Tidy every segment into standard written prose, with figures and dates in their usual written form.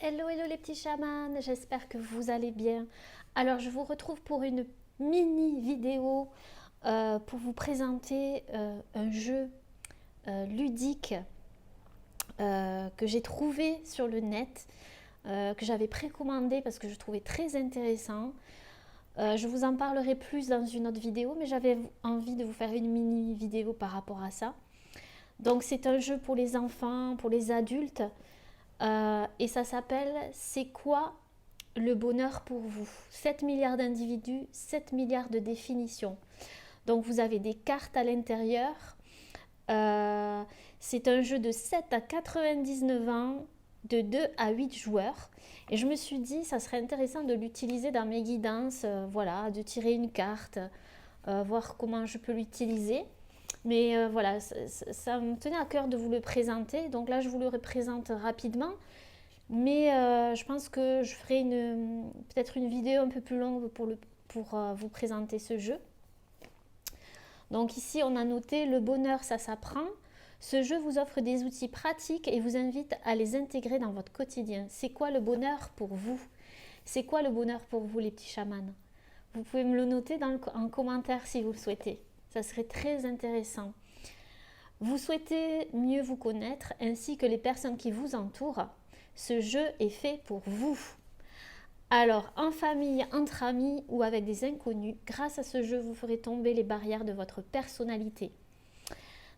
Hello, hello les petits chamans, j'espère que vous allez bien. Alors je vous retrouve pour une mini vidéo pour vous présenter un jeu ludique que j'ai trouvé sur le net, que j'avais précommandé parce que je trouvais très intéressant. Je vous en parlerai plus dans une autre vidéo, mais j'avais envie de vous faire une mini vidéo par rapport à ça. Donc c'est un jeu pour les enfants, pour les adultes. Et ça s'appelle C'est quoi le bonheur pour vous? 7 milliards d'individus, 7 milliards de définitions. Donc vous avez des cartes à l'intérieur. C'est un jeu de 7 à 99 ans, de 2 à 8 joueurs. Et je me suis dit, ça serait intéressant de l'utiliser dans mes guidances, voilà, de tirer une carte, voir comment je peux l'utiliser. Mais voilà, ça me tenait à cœur de vous le présenter. Donc là, je vous le représente rapidement. Mais je pense que je ferai peut-être une vidéo un peu plus longue pour vous présenter ce jeu. Donc ici, on a noté le bonheur, ça s'apprend. Ce jeu vous offre des outils pratiques et vous invite à les intégrer dans votre quotidien. C'est quoi le bonheur pour vous? C'est quoi le bonheur pour vous, les petits chamans? Vous pouvez me le noter en commentaire si vous le souhaitez. Ça serait très intéressant. Vous souhaitez mieux vous connaître ainsi que les personnes qui vous entourent. Ce jeu est fait pour vous. Alors, en famille, entre amis ou avec des inconnus, grâce à ce jeu, vous ferez tomber les barrières de votre personnalité.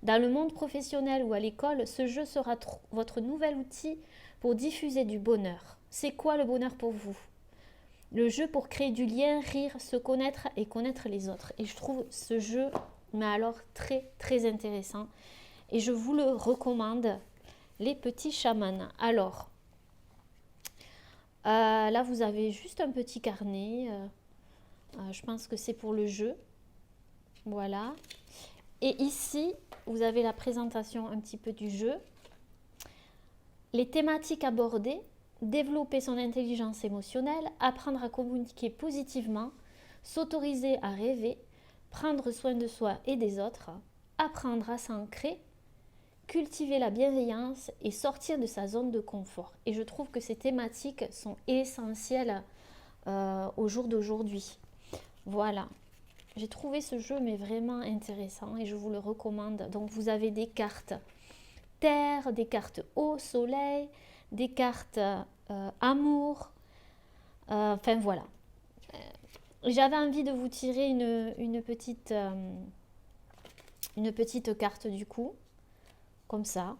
Dans le monde professionnel ou à l'école, ce jeu sera votre nouvel outil pour diffuser du bonheur. C'est quoi le bonheur pour vous? Le jeu pour créer du lien, rire, se connaître et connaître les autres. Et je trouve ce jeu, mais alors très très intéressant. Et je vous le recommande, les petits chamans. Alors, là vous avez juste un petit carnet. Je pense que c'est pour le jeu. Voilà. Et ici, vous avez la présentation un petit peu du jeu. Les thématiques abordées, développer son intelligence émotionnelle, apprendre à communiquer positivement, s'autoriser à rêver, prendre soin de soi et des autres, apprendre à s'ancrer, cultiver la bienveillance et sortir de sa zone de confort. Et je trouve que ces thématiques sont essentielles au jour d'aujourd'hui. Voilà. J'ai trouvé ce jeu mais vraiment intéressant et je vous le recommande. Donc vous avez des cartes terre, des cartes eau, soleil, des cartes amour. Enfin voilà. J'avais envie de vous tirer une petite carte du coup. Comme ça.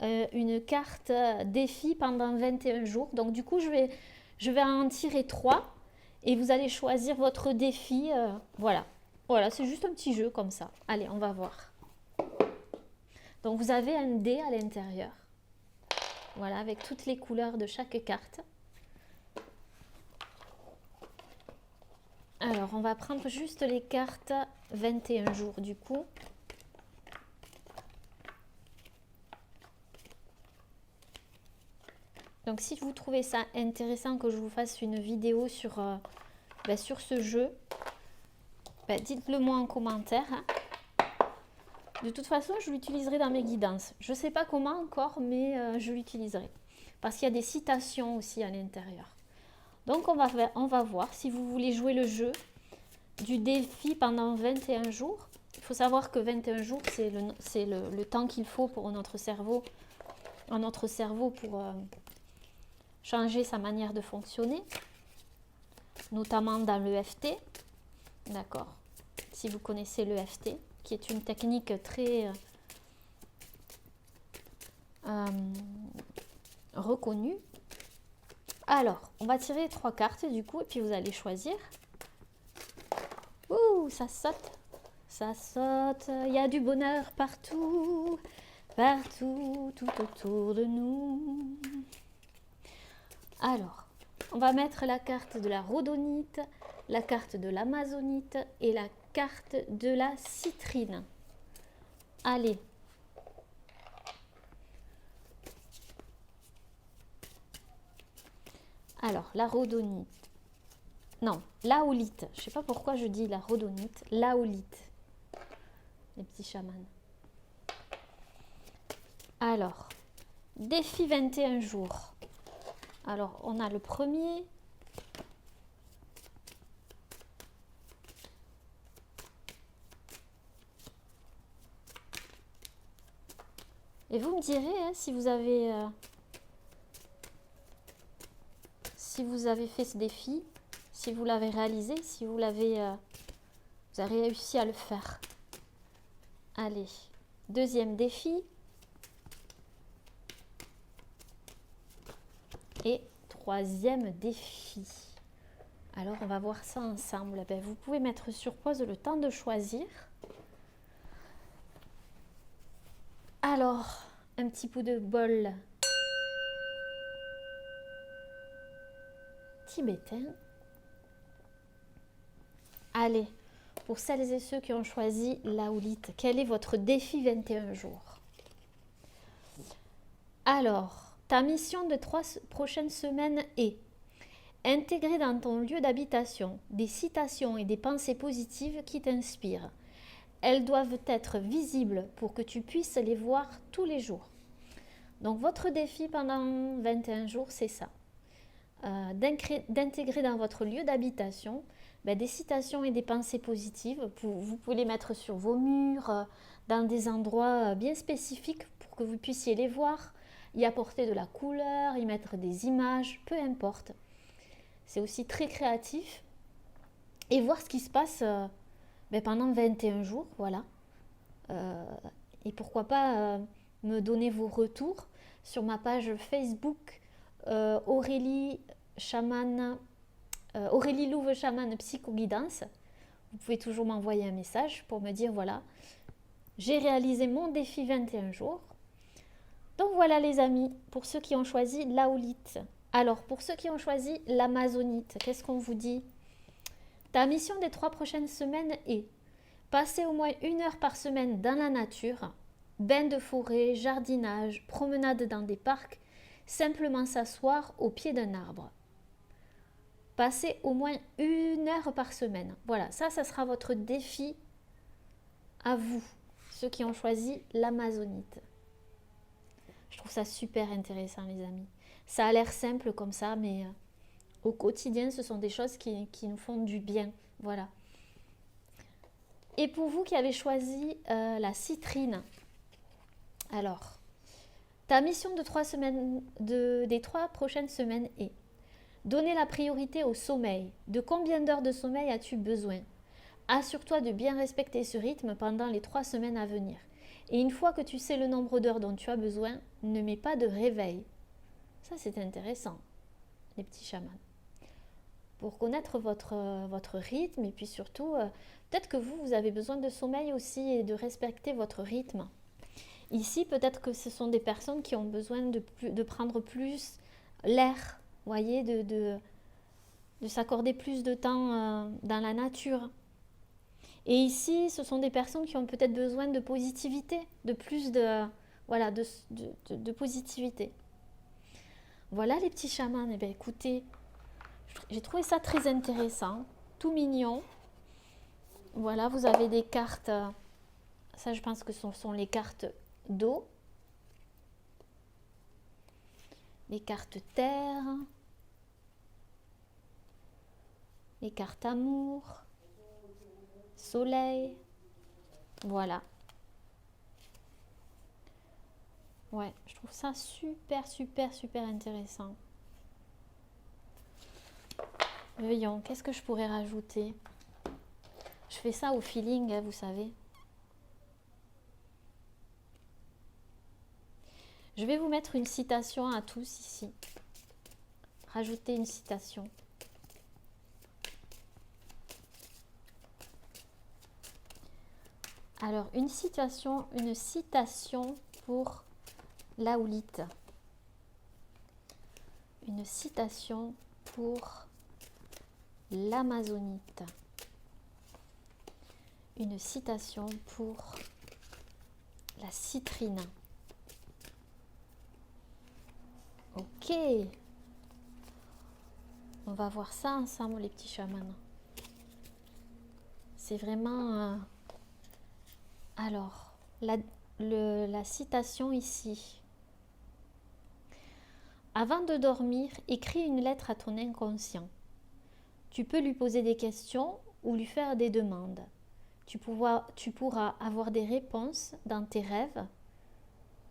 Une carte défi pendant 21 jours. Donc du coup, je vais en tirer 3 et vous allez choisir votre défi. Voilà. Voilà, c'est juste un petit jeu comme ça. Allez, on va voir. Donc vous avez un dé à l'intérieur. Voilà, avec toutes les couleurs de chaque carte. Alors, on va prendre juste les cartes 21 jours du coup. Donc si vous trouvez ça intéressant que je vous fasse une vidéo sur ce jeu, dites-le moi en commentaire. De toute façon, je l'utiliserai dans mes guidances. Je ne sais pas comment encore, mais je l'utiliserai. Parce qu'il y a des citations aussi à l'intérieur. Donc on va voir si vous voulez jouer le jeu du défi pendant 21 jours. Il faut savoir que 21 jours, c'est le temps qu'il faut pour notre cerveau pour changer sa manière de fonctionner, notamment dans l'EFT, d'accord? Si vous connaissez l'EFT, qui est une technique très reconnue. Alors, on va tirer 3 cartes du coup, et puis vous allez choisir. Ouh, ça saute, il y a du bonheur partout, partout, tout autour de nous. Alors, on va mettre la carte de la rhodonite, la carte de l'amazonite et la carte de la citrine. Allez. Alors, la rhodonite. Non, l'aolite. Je ne sais pas pourquoi je dis la rhodonite. L'aolite. Les petits chamans. Alors, défi 21 jours. Alors, on a le premier. Et vous me direz hein, si vous avez fait ce défi, si vous l'avez réalisé, si vous avez réussi à le faire. Allez, deuxième défi. Et troisième défi. Alors, on va voir ça ensemble. Ben, vous pouvez mettre sur pause le temps de choisir. Alors, un petit pot de bol tibétain. Allez, pour celles et ceux qui ont choisi l'aoulite, quel est votre défi 21 jours? Alors, ta mission de 3 prochaines semaines est intégrer dans ton lieu d'habitation des citations et des pensées positives qui t'inspirent. Elles doivent être visibles pour que tu puisses les voir tous les jours. Donc votre défi pendant 21 jours, c'est ça. D'intégrer dans votre lieu d'habitation des citations et des pensées positives. Vous pouvez les mettre sur vos murs, dans des endroits bien spécifiques pour que vous puissiez les voir, y apporter de la couleur, y mettre des images, peu importe. C'est aussi très créatif. Et voir ce qui se passe pendant 21 jours, voilà. Et pourquoi pas me donner vos retours sur ma page Facebook Aurélie Louve Chamane Psychoguidance. Vous pouvez toujours m'envoyer un message pour me dire voilà, j'ai réalisé mon défi 21 jours. Donc voilà les amis, pour ceux qui ont choisi l'aoulite. Alors pour ceux qui ont choisi l'amazonite, qu'est-ce qu'on vous dit? Ta mission des 3 prochaines semaines est passer au moins 1 heure par semaine dans la nature, bain de forêt, jardinage, promenade dans des parcs, simplement s'asseoir au pied d'un arbre. Passez au moins 1 heure par semaine. Voilà, ça sera votre défi à vous, ceux qui ont choisi l'amazonite. Je trouve ça super intéressant les amis. Ça a l'air simple comme ça, mais au quotidien, ce sont des choses qui nous font du bien. Voilà. Et pour vous qui avez choisi la citrine, alors, ta mission de 3 semaines, des 3 prochaines semaines est donner la priorité au sommeil. De combien d'heures de sommeil as-tu besoin? Assure-toi de bien respecter ce rythme pendant les 3 semaines à venir. Et une fois que tu sais le nombre d'heures dont tu as besoin, ne mets pas de réveil. Ça, c'est intéressant, les petits chamans. Pour connaître votre rythme et puis surtout, peut-être que vous avez besoin de sommeil aussi et de respecter votre rythme. Ici, peut-être que ce sont des personnes qui ont besoin de prendre plus l'air, voyez, de s'accorder plus de temps dans la nature. Et ici, ce sont des personnes qui ont peut-être besoin de positivité, de plus de positivité. Voilà les petits chamans. Eh bien, écoutez, j'ai trouvé ça très intéressant, tout mignon. Voilà, vous avez des cartes, ça je pense que ce sont les cartes d'eau, les cartes terre, les cartes amour, soleil, voilà. Ouais, je trouve ça super, super, super intéressant. Voyons, qu'est-ce que je pourrais rajouter? Je fais ça au feeling, hein, vous savez. Je vais vous mettre une citation à tous ici. Rajouter une citation. Alors, une citation pour l'aoulite. Une citation pour l'amazonite. Une citation pour la citrine. Ok. On va voir ça ensemble, les petits chamans. C'est vraiment... Alors, la citation ici. Avant de dormir, écris une lettre à ton inconscient. Tu peux lui poser des questions ou lui faire des demandes. Tu pourras avoir des réponses dans tes rêves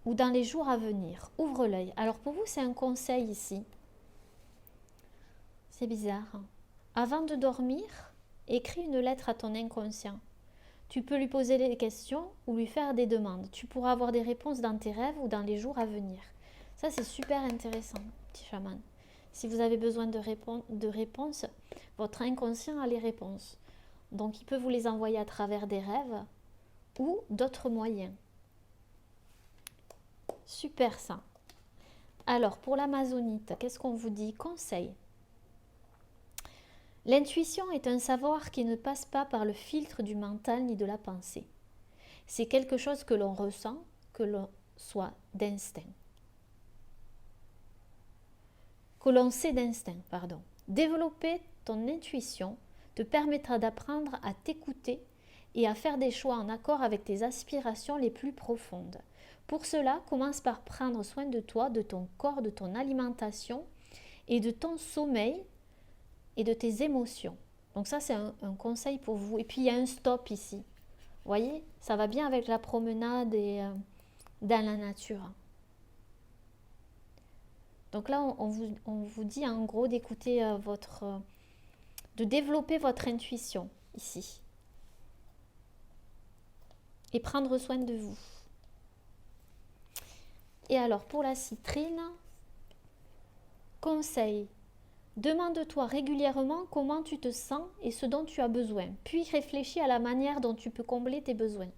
ou dans les jours à venir. Ouvre l'œil. Alors pour vous, c'est un conseil ici. C'est bizarre. Avant de dormir, écris une lettre à ton inconscient. Tu peux lui poser des questions ou lui faire des demandes. Tu pourras avoir des réponses dans tes rêves ou dans les jours à venir. Ça, c'est super intéressant, petit chaman. Si vous avez besoin de réponses, votre inconscient a les réponses. Donc, il peut vous les envoyer à travers des rêves ou d'autres moyens. Super ça. Alors, pour l'amazonite, qu'est-ce qu'on vous dit? Conseil. L'intuition est un savoir qui ne passe pas par le filtre du mental ni de la pensée. C'est quelque chose que l'on ressent, que l'on soit d'instinct. Que l'on sait d'instinct, pardon. Développer ton intuition te permettra d'apprendre à t'écouter et à faire des choix en accord avec tes aspirations les plus profondes. Pour cela, commence par prendre soin de toi, de ton corps, de ton alimentation et de ton sommeil et de tes émotions. Donc ça, c'est un conseil pour vous. Et puis, il y a un stop ici. Vous voyez, ça va bien avec la promenade et dans la nature. Donc là, on vous dit en gros d'écouter de développer votre intuition ici. Et prendre soin de vous. Et alors, pour la citrine, conseil. Demande-toi régulièrement comment tu te sens et ce dont tu as besoin. Puis réfléchis à la manière dont tu peux combler tes besoins.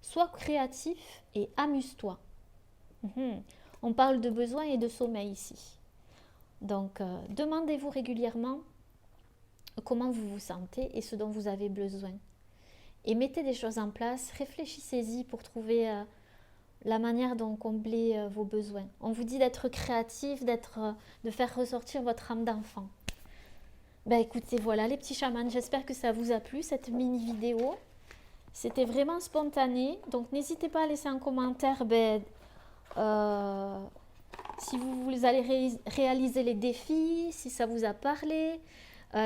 Sois créatif et amuse-toi. On parle de besoins et de sommeil ici. Donc, demandez-vous régulièrement comment vous vous sentez et ce dont vous avez besoin. Et mettez des choses en place, réfléchissez-y pour trouver la manière dont combler vos besoins. On vous dit d'être créatif, de faire ressortir votre âme d'enfant. Ben écoutez, voilà les petits chamans, j'espère que ça vous a plu cette mini vidéo. C'était vraiment spontané, donc n'hésitez pas à laisser un commentaire si vous allez réaliser les défis, si ça vous a parlé,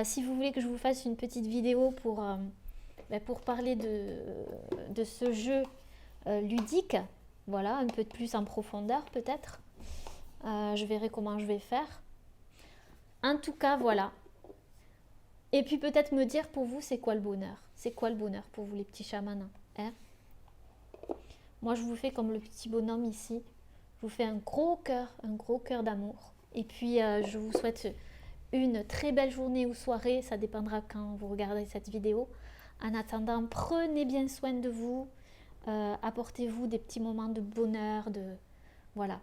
si vous voulez que je vous fasse une petite vidéo pour parler de ce jeu ludique, voilà, un peu plus en profondeur peut-être. Je verrai comment je vais faire. En tout cas, voilà. Et puis peut-être me dire pour vous, c'est quoi le bonheur? C'est quoi le bonheur pour vous les petits chamans, hein? Moi, je vous fais comme le petit bonhomme ici. Je vous fais un gros cœur d'amour. Et puis, je vous souhaite une très belle journée ou soirée. Ça dépendra quand vous regardez cette vidéo. En attendant, prenez bien soin de vous. Apportez-vous des petits moments de bonheur. Voilà.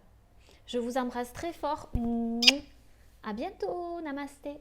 Je vous embrasse très fort. À bientôt. Namasté.